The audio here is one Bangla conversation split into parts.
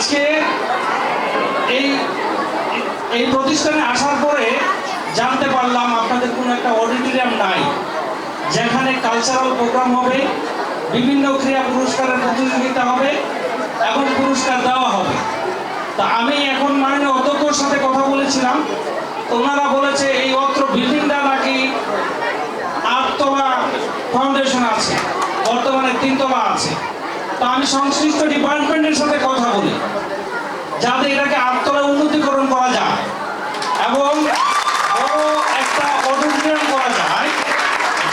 আজকে এই এই প্রতিষ্ঠানে আসার পরে জানতে পারলাম আপনাদের কোনো একটা অডিটোরিয়াম নাই যেখানে কালচারাল প্রোগ্রাম হবে, বিভিন্ন ক্রীড়া পুরস্কারের প্রতিযোগিতা হবে এবং পুরস্কার দেওয়া হবে। তা আমি এখন মাননীয় অধ্যক্ষর সাথে কথা বলেছিলাম, ওনারা বলেছে এই অত্র বিল্ডিংটা নাকি 8 তলা ফাউন্ডেশন আছে, বর্তমানে 3 তলা আছে। তা আমি সংশ্লিষ্ট ডিপার্টমেন্টের সাথে কথা বলি যাতে এটাকে 8 তলায় উন্নতিকরণ করা যায় এবং বড় একটা অডিটোরিয়াম করা যায়,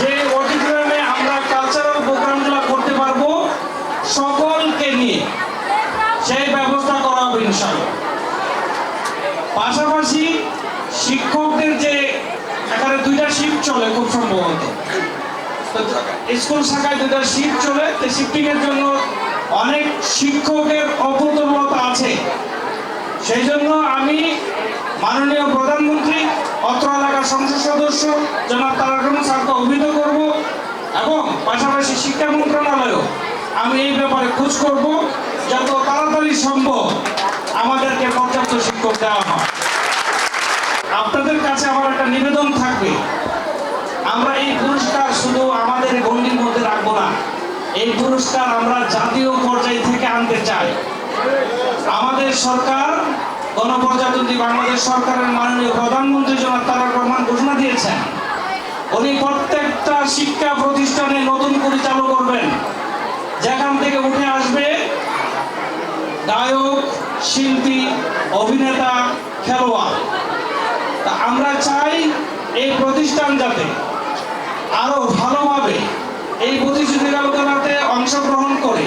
যে অডিটোরিয়ামে আমরা কালচারাল প্রোগ্রামগুলো করতে পারবো সকলকে নিয়ে, সেই ব্যবস্থা করা হবে ইনশাআল্লাহ। পাশাপাশি শিক্ষকদের যে এখানে 2টা শিফট চলে খুব সম্ভবত, স্কুল শাখায় 2টা শিফট চলে, শিফটিং এর জন্য অনেক শিক্ষকের অপূর্ণতা আছে। সেই জন্য আমি মাননীয় প্রধানমন্ত্রী, অত্র এলাকার সংসদ সদস্য জনাব তারেক রহমান স্যারকে অভিহিত করব এবং পাশাপাশি শিক্ষা মন্ত্রণালয়েও আমি এই ব্যাপারে খোঁজ করব যত তাড়াতাড়ি সম্ভব আমাদেরকে পর্যাপ্ত শিক্ষক দেওয়া হয়। আপনাদের কাছে আমার একটা নিবেদন থাকবে, আমরা এই পুরস্কার শুধু আমাদের গণ্ডির মধ্যে রাখবো না, এই পুরস্কার আমরা জাতীয় পর্যায় থেকে আনতে চাই। আমাদের সরকার, গণপ্রজাতন্ত্রী বাংলাদেশ সরকারের মাননীয় প্রধানমন্ত্রী জনাব তারেক রহমান ঘোষণা দিয়েছেন, উনি প্রত্যেকটা শিক্ষা প্রতিষ্ঠানে নতুন করে চালু করবেন, যেখান থেকে উঠে আসবে গায়ক, শিল্পী, অভিনেতা, খেলোয়াড়। তা আমরা চাই এই প্রতিষ্ঠান যাতে আরো ভালোভাবে এই প্রতিযোগিতাগুলোতে অংশগ্রহণ করে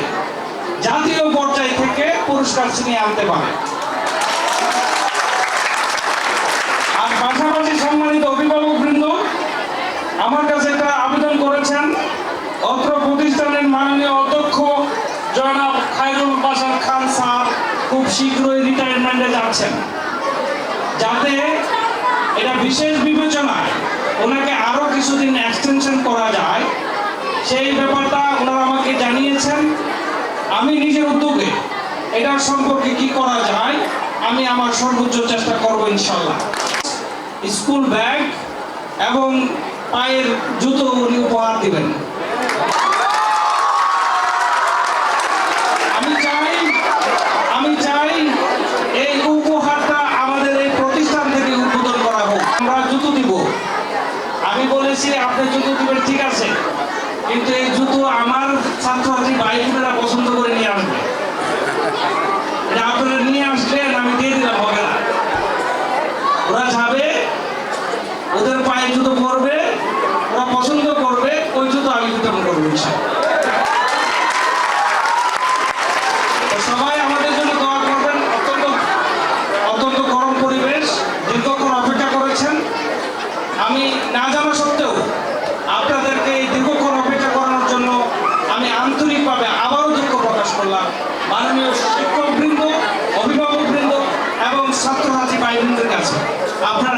জাতীয় পর্যায় থেকে পুরস্কার ছিনিয়ে আনতে পারে। আর পাশাপাশি সম্মানিত অভিভাবকবৃন্দ আমার কাছে একটা আবেদন করেছেন, অত্র প্রতিষ্ঠানের মাননীয় অধ্যক্ষ জনাব খায়রুল বাশার খান স্যার খুব শীঘ্রই রিটায়ারমেন্টে যাচ্ছেন, যাতে এটা বিশেষ বিবেচনায় ওনাকে আরো কিছুদিন এক্সটেনশন করা যায়, সেই ব্যাপারটা ওনারা আমাকে জানিয়েছেন। আমি নিজের উদ্যোগে এটার সম্পর্কে কি করা যায় আমি আমার সর্বোচ্চ চেষ্টা করব ইনশাআল্লাহ। স্কুল ব্যাগ এবং পায়ের জুতো উনি উপহার দিবেন। আমি চাই এই উপহারটা আমাদের এই প্রতিষ্ঠান থেকে উদ্বোধন করা হোক। আমরা জুতো দিব, আমি বলেছি আপনি জুতো দিবেন ঠিক আছে, কিন্তু এই জুতো আমার ছাত্রছাত্রী ভাই বোনেরা পছন্দ করে নিয়ে আসবে। এটা আপনারা নিয়ে আসলেন আমি দিয়ে দিলাম হবে না, ওরা যাবে, ওদের পায়ে জুতো পরবে, ওরা পছন্দ করবে, ওই জুতো আমি বিতরণ করবো ইনশাআল্লাহ। সবাই আমাদের জন্য দোয়া করবেন। অত্যন্ত গরম পরিবেশ, দীর্ঘক্ষণ অপেক্ষা করেছেন। আমি না জানা সত্ত্বেও আপনাদেরকে এই দীর্ঘক্ষণ অপেক্ষা করানোর জন্য আমি আন্তরিকভাবে আবারও দুঃখ প্রকাশ করলাম মাননীয় শিক্ষকবৃন্দ, অভিভাবকবৃন্দ এবং ছাত্রছাত্রী ভাই বোনদের কাছে। আপনারা